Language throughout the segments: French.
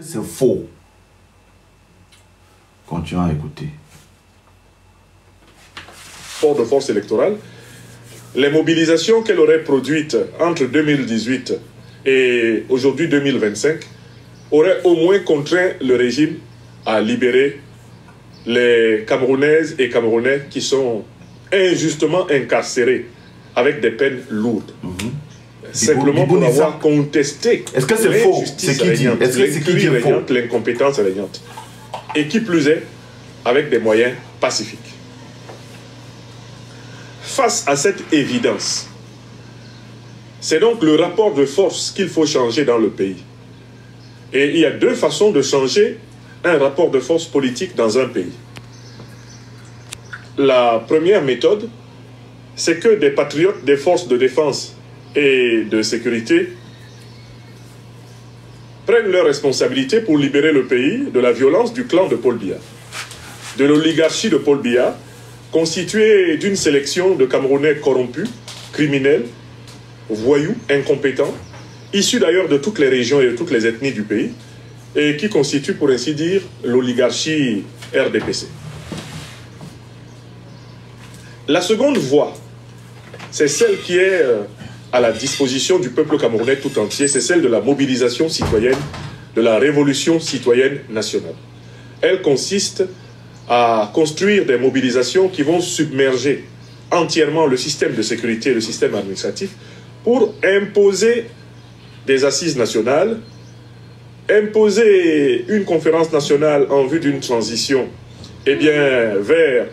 C'est faux. Continuons à écouter. Fort de force électorale, les mobilisations qu'elle aurait produites entre 2018 et aujourd'hui 2025 auraient au moins contraint le régime à libérer les Camerounaises et Camerounais qui sont injustement incarcérés avec des peines lourdes. Simplement pour avoir contesté l'injustice régnante, l'incurie régnante, l'incompétence régnante. Et qui plus est, avec des moyens pacifiques. Face à cette évidence, c'est donc le rapport de force qu'il faut changer dans le pays. Et il y a deux façons de changer un rapport de force politique dans un pays. La première méthode, c'est que des patriotes des forces de défense et de sécurité prennent leurs responsabilités pour libérer le pays de la violence du clan de Paul Biya, de l'oligarchie de Paul Biya, constituée d'une sélection de Camerounais corrompus, criminels, voyous, incompétents, issus d'ailleurs de toutes les régions et de toutes les ethnies du pays, et qui constituent, pour ainsi dire, l'oligarchie RDPC. La seconde voie, c'est celle qui est à la disposition du peuple camerounais tout entier, c'est celle de la mobilisation citoyenne, de la révolution citoyenne nationale. Elle consiste à construire des mobilisations qui vont submerger entièrement le système de sécurité et le système administratif pour imposer des assises nationales, imposer une conférence nationale en vue d'une transition vers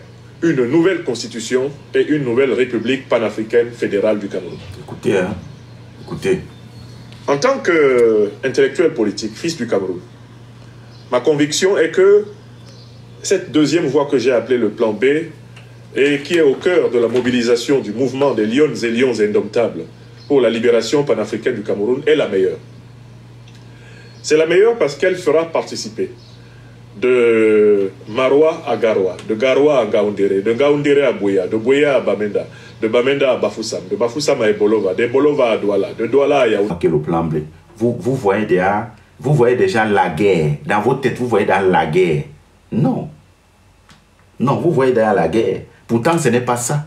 une nouvelle constitution et une nouvelle république panafricaine fédérale du Cameroun. Écoutez, hein. Écoutez. En tant qu'intellectuel politique, fils du Cameroun, ma conviction est que cette deuxième voie que j'ai appelée le plan B et qui est au cœur de la mobilisation du mouvement des lions et lions indomptables pour la libération panafricaine du Cameroun est la meilleure. C'est la meilleure parce qu'elle fera participer de Maroua à Garoua, de Garoua à Gaoundéré, de Gaoundéré à Bouya, de Bouya à Bamenda, de Bamenda à Bafoussam, de Bafoussam à Ebolova, de Bolova à Douala, de Douala à Yaoundé. Okay, le plan B. Vous voyez déjà la guerre. Dans votre tête, vous voyez dans la guerre. Non. Non, vous voyez derrière la guerre. Pourtant, ce n'est pas ça.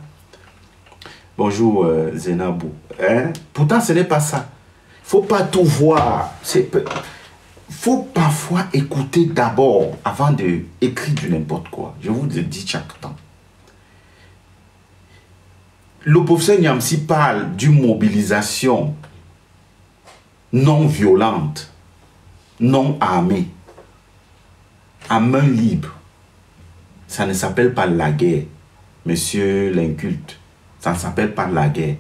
Bonjour, Zenabou. Hein? Pourtant, ce n'est pas ça. Il ne faut pas tout voir. Il faut parfois écouter d'abord avant d'écrire du n'importe quoi. Je vous le dis chaque temps. Le professeur Niamsi parle d'une mobilisation non violente, non armée, à main libre. Ça ne s'appelle pas la guerre, monsieur l'inculte. Ça ne s'appelle pas la guerre.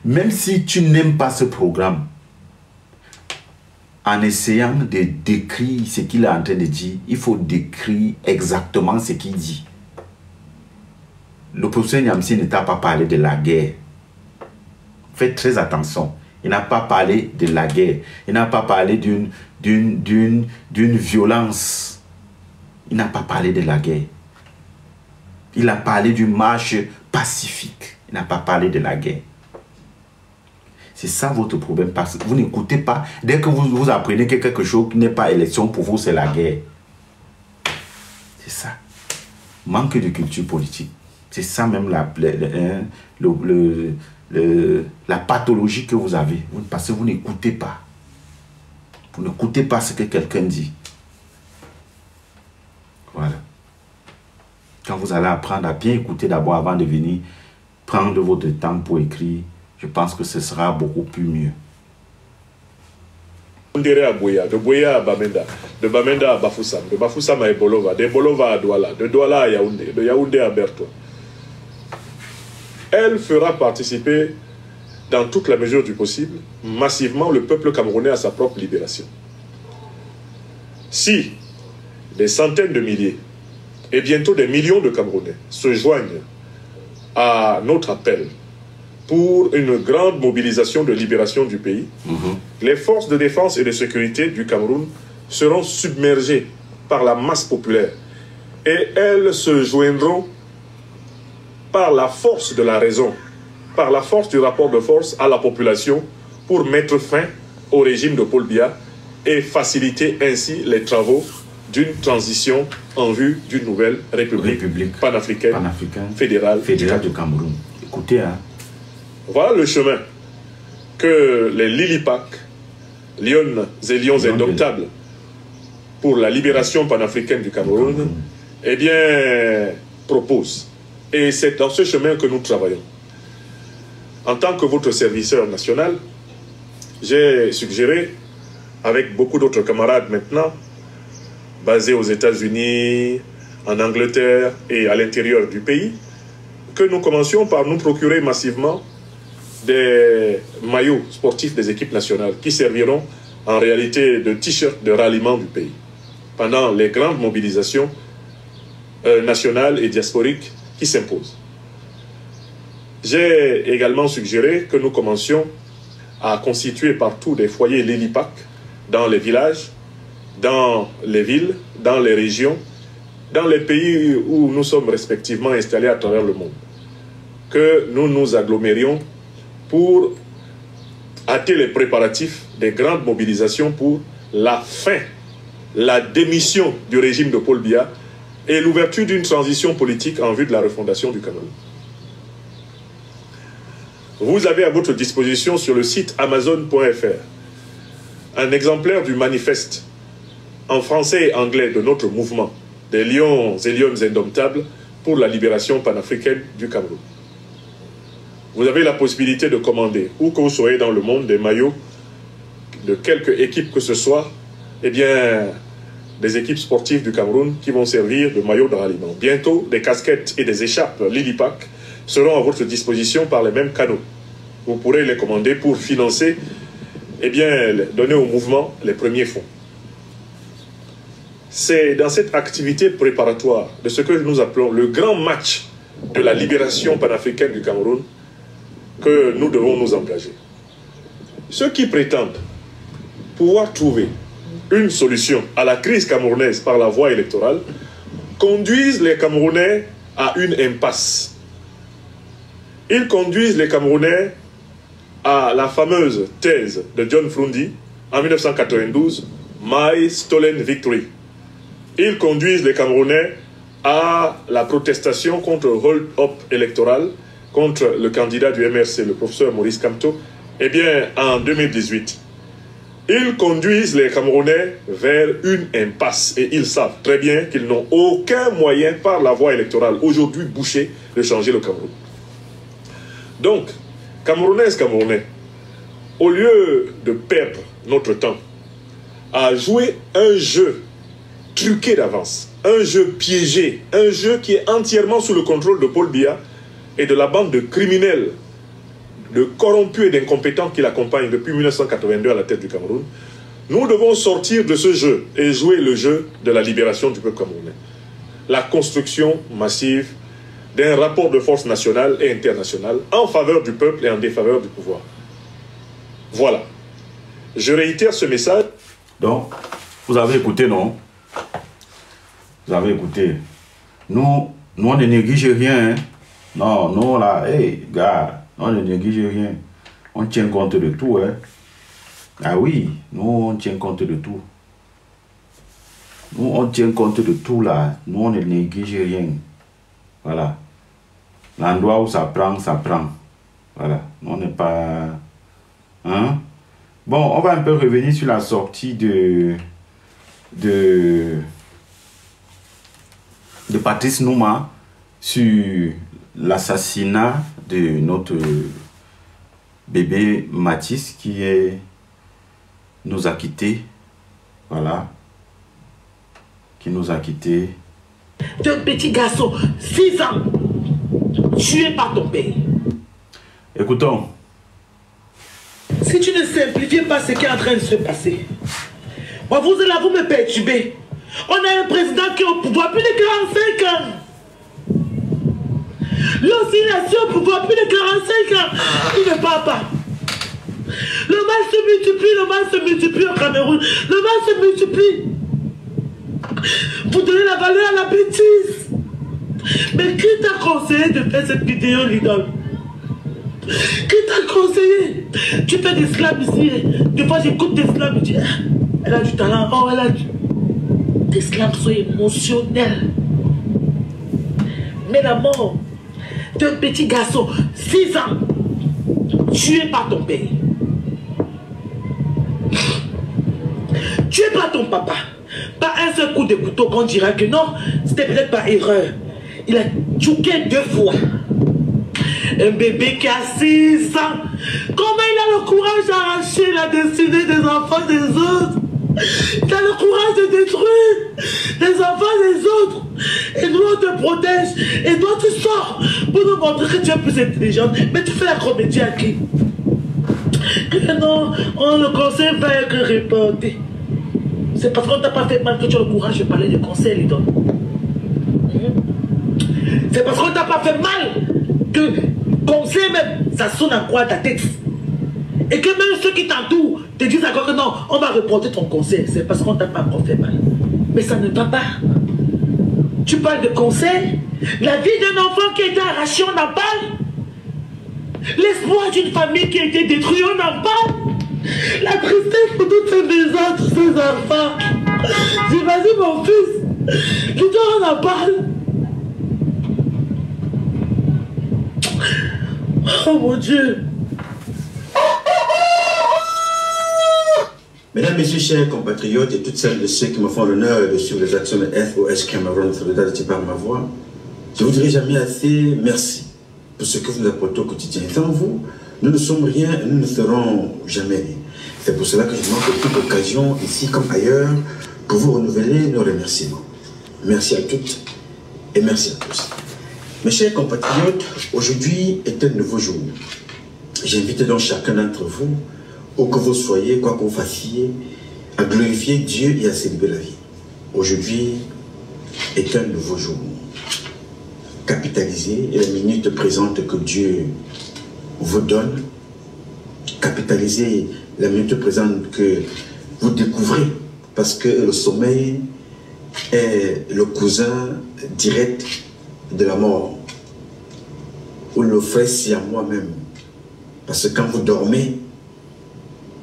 Même si tu n'aimes pas ce programme, en essayant de décrire ce qu'il est en train de dire, il faut décrire exactement ce qu'il dit. Le professeur Niamsi ne t'a pas parlé de la guerre. Faites très attention. Il n'a pas parlé de la guerre. Il n'a pas parlé d'une violence. Il n'a pas parlé de la guerre. Il a parlé d'une marche pacifique. Il n'a pas parlé de la guerre. C'est ça votre problème, parce que vous n'écoutez pas. Dès que vous apprenez que quelque chose qui n'est pas élection, pour vous, c'est la guerre. C'est ça. Manque de culture politique. C'est ça même la pathologie que vous avez. Parce que vous n'écoutez pas. Vous n'écoutez pas ce que quelqu'un dit. Voilà. Quand vous allez apprendre à bien écouter d'abord avant de venir prendre votre temps pour écrire, je pense que ce sera beaucoup plus mieux. De Bouya à Bamenda, de Bamenda à Bafoussam, de Bafoussam à Ebolova, de Ebolova à Douala, de Douala à Yaoundé, de Yaoundé à Bertoua. Elle fera participer, dans toute la mesure du possible, massivement le peuple camerounais à sa propre libération. Si des centaines de milliers et bientôt des millions de Camerounais se joignent à notre appel pour une grande mobilisation de libération du pays, les forces de défense et de sécurité du Cameroun seront submergées par la masse populaire et elles se joindront par la force de la raison, par la force du rapport de force à la population pour mettre fin au régime de Paul Biya et faciliter ainsi les travaux d'une transition en vue d'une nouvelle république panafricaine fédérale du Cameroun. Écoutez, hein. Voilà le chemin que les Lilipac, Lions et Lions indomptables pour la libération panafricaine du Cameroun, eh bien, proposent. Et c'est dans ce chemin que nous travaillons. En tant que votre serviteur national, j'ai suggéré, avec beaucoup d'autres camarades maintenant, basés aux États-Unis, en Angleterre et à l'intérieur du pays, que nous commencions par nous procurer massivement des maillots sportifs des équipes nationales qui serviront en réalité de t-shirt de ralliement du pays pendant les grandes mobilisations nationales et diasporiques qui s'imposent. J'ai également suggéré que nous commencions à constituer partout des foyers Lilipac dans les villages, dans les villes, dans les régions, dans les pays où nous sommes respectivement installés à travers le monde. Que nous nous agglomérions pour hâter les préparatifs des grandes mobilisations pour la fin, la démission du régime de Paul Biya et l'ouverture d'une transition politique en vue de la refondation du Cameroun. Vous avez à votre disposition sur le site amazon.fr un exemplaire du manifeste en français et anglais de notre mouvement des Lions et Lions indomptables pour la libération panafricaine du Cameroun. Vous avez la possibilité de commander, où que vous soyez dans le monde, des maillots de quelque équipe que ce soit, eh bien, des équipes sportives du Cameroun qui vont servir de maillots de ralliement. Bientôt, des casquettes et des écharpes Lilipac seront à votre disposition par les mêmes canaux. Vous pourrez les commander pour financer, eh bien, donner au mouvement les premiers fonds. C'est dans cette activité préparatoire de ce que nous appelons le grand match de la libération panafricaine du Cameroun que nous devons nous engager. Ceux qui prétendent pouvoir trouver une solution à la crise camerounaise par la voie électorale conduisent les Camerounais à une impasse. Ils conduisent les Camerounais à la fameuse thèse de John Frundi en 1992, My Stolen Victory. Ils conduisent les Camerounais à la protestation contre le hold-up électoral, contre le candidat du MRC, le professeur Maurice Kamto, eh bien, en 2018. Ils conduisent les Camerounais vers une impasse et ils savent très bien qu'ils n'ont aucun moyen par la voie électorale aujourd'hui bouchée de changer le Cameroun. Donc, Camerounaises, Camerounais, au lieu de perdre notre temps à jouer un jeu truqué d'avance, un jeu piégé, un jeu qui est entièrement sous le contrôle de Paul Biya et de la bande de criminels, de corrompus et d'incompétents qui l'accompagnent depuis 1982 à la tête du Cameroun, nous devons sortir de ce jeu et jouer le jeu de la libération du peuple camerounais. La construction massive d'un rapport de force nationale et internationale en faveur du peuple et en défaveur du pouvoir. Voilà. Je réitère ce message. Donc, vous avez écouté, non? Vous avez écouté. Nous on ne néglige rien. Hein? Non, nous là, hey, gars, on ne néglige rien. On tient compte de tout. Hein? Ah oui, nous, on tient compte de tout. Nous, on tient compte de tout là. Nous, on ne néglige rien. Voilà. L'endroit où ça prend, ça prend. Voilà. Nous, on n'est pas... Hein? Bon, on va un peu revenir sur la sortie de Patrice Nouma sur l'assassinat de notre bébé Mathis qui nous a quittés. Voilà. Qui nous a quittés. Un petit garçon, 6 ans, tué par ton père. Écoutons. Si tu ne simplifies pas ce qui est en train de se passer, moi, vous allez vous me perturber. On a un président qui est au pouvoir plus de 45 ans. Lui aussi, il est au pouvoir plus de 45 ans. Il ne parle pas. Le mal se multiplie au Cameroun. Le mal se multiplie. Vous donnez la valeur à la bêtise. Mais qui t'a conseillé de faire cette vidéo, l'idole? Qui t'a conseillé? Tu fais des slams ici. Des fois, j'écoute des slams. Je dis, Elle a du talent. Oh, elle a du... Tes slams sont émotionnels. Mais la mort d'un petit garçon, 6 ans, tué par ton père. Tué par ton papa. Pas un seul coup de couteau qu'on dira que non, c'était peut-être par erreur. Il a tchouqué 2 fois. Un bébé qui a 6 ans. Comment il a le courage d'arracher la destinée des enfants des autres? Il a le courage de détruire les enfants des autres. Et nous, on te protège. Et toi, tu sors pour nous montrer que tu es plus intelligente. Mais tu fais la comédie à qui? Que non, le conseil va être reporté. C'est parce qu'on ne t'a pas fait mal que tu as le courage de parler de conseil, Lidon. C'est parce qu'on ne t'a pas fait mal que conseil même, ça sonne à quoi ta tête. Et que même ceux qui t'entourent te disent encore que non, on va reporter ton conseil. C'est parce qu'on ne t'a pas encore fait mal. Mais ça ne va pas. Tu parles de conseil. La vie d'un enfant qui a été arraché, on en parle. L'espoir d'une famille qui a été détruite, on en parle. La tristesse pour toutes ces maisons, tous ces enfants. J'imagine mon fils. Je dois on en parle. Oh mon Dieu. Mesdames, Messieurs, chers compatriotes et toutes celles et ceux qui me font l'honneur de suivre les actions de SOS Cameroun Solidarité par ma voix, je vous dirai jamais assez merci pour ce que vous nous apportez au quotidien. Sans vous, nous ne sommes rien et nous ne serons jamais rien. C'est pour cela que je manque toute occasion, ici comme ailleurs, pour vous renouveler nos remerciements. Merci à toutes et merci à tous. Mes chers compatriotes, aujourd'hui est un nouveau jour. J'invite donc chacun d'entre vous, où que vous soyez, quoi que vous fassiez, à glorifier Dieu et à célébrer la vie. Aujourd'hui est un nouveau jour. Capitalisez la minute présente que Dieu vous donne. Capitalisez la minute présente que vous découvrez, parce que le sommeil est le cousin direct de la mort, ou le frère siamois même. Parce que quand vous dormez,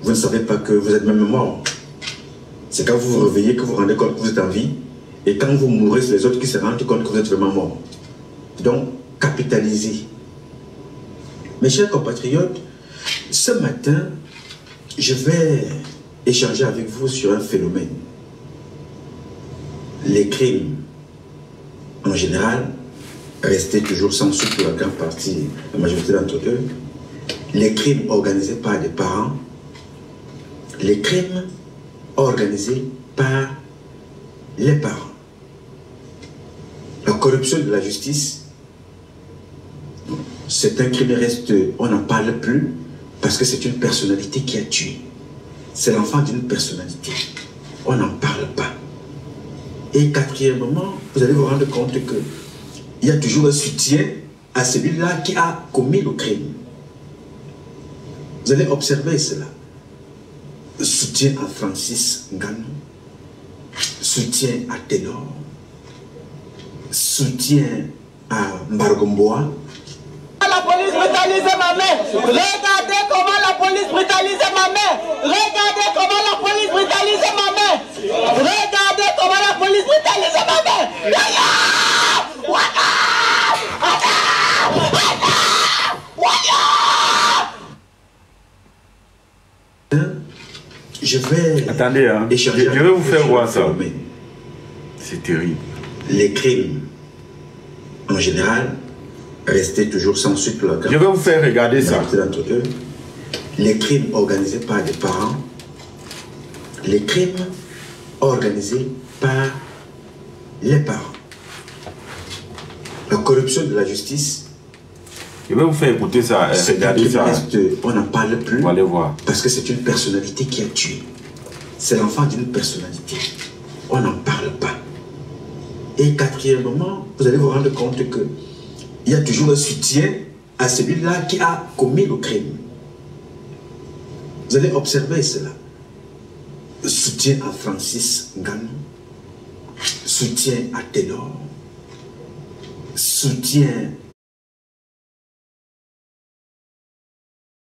vous ne savez pas que vous êtes même mort. C'est quand vous vous réveillez que vous vous rendez compte que vous êtes en vie, et quand vous mourrez, c'est les autres qui se rendent compte que vous êtes vraiment mort. Donc, capitalisez. Mes chers compatriotes, ce matin, je vais échanger avec vous sur un phénomène. Les crimes, en général, restaient toujours sans suite pour la grande partie, la majorité d'entre eux. Les crimes organisés par des parents, les crimes organisés par les parents. La corruption de la justice, c'est un crime reste, on n'en parle plus parce que c'est une personnalité qui a tué. C'est l'enfant d'une personnalité. On n'en parle pas. Et quatrièmement, vous allez vous rendre compte que il y a toujours un soutien à celui-là qui a commis le crime. Vous allez observer cela. Soutien à Francis Ngannou, soutien à Ténor, soutien à Mbargomboa. La police brutalise ma mère. Regardez comment la police brutalise ma mère. Regardez comment la police brutalise ma mère. Regardez comment la police brutalise ma mère. Je vais... Attendez, hein. Je vais vous faire voir ça. C'est terrible. Les crimes, en général, restaient toujours sans suite pour la grande. Je vais vous faire regarder ça. Eux, les crimes organisés par des parents, les crimes organisés par les parents. La corruption de la justice. Je vais vous faire écouter ça. Regardez ça. On n'en parle plus. Vous allez voir. Parce que c'est une personnalité qui a tué. C'est l'enfant d'une personnalité. On n'en parle pas. Et quatrièmement, vous allez vous rendre compte que il y a toujours un soutien à celui-là qui a commis le crime. Vous allez observer cela. Soutien à Francis Ngannou, soutien à Ténor, soutien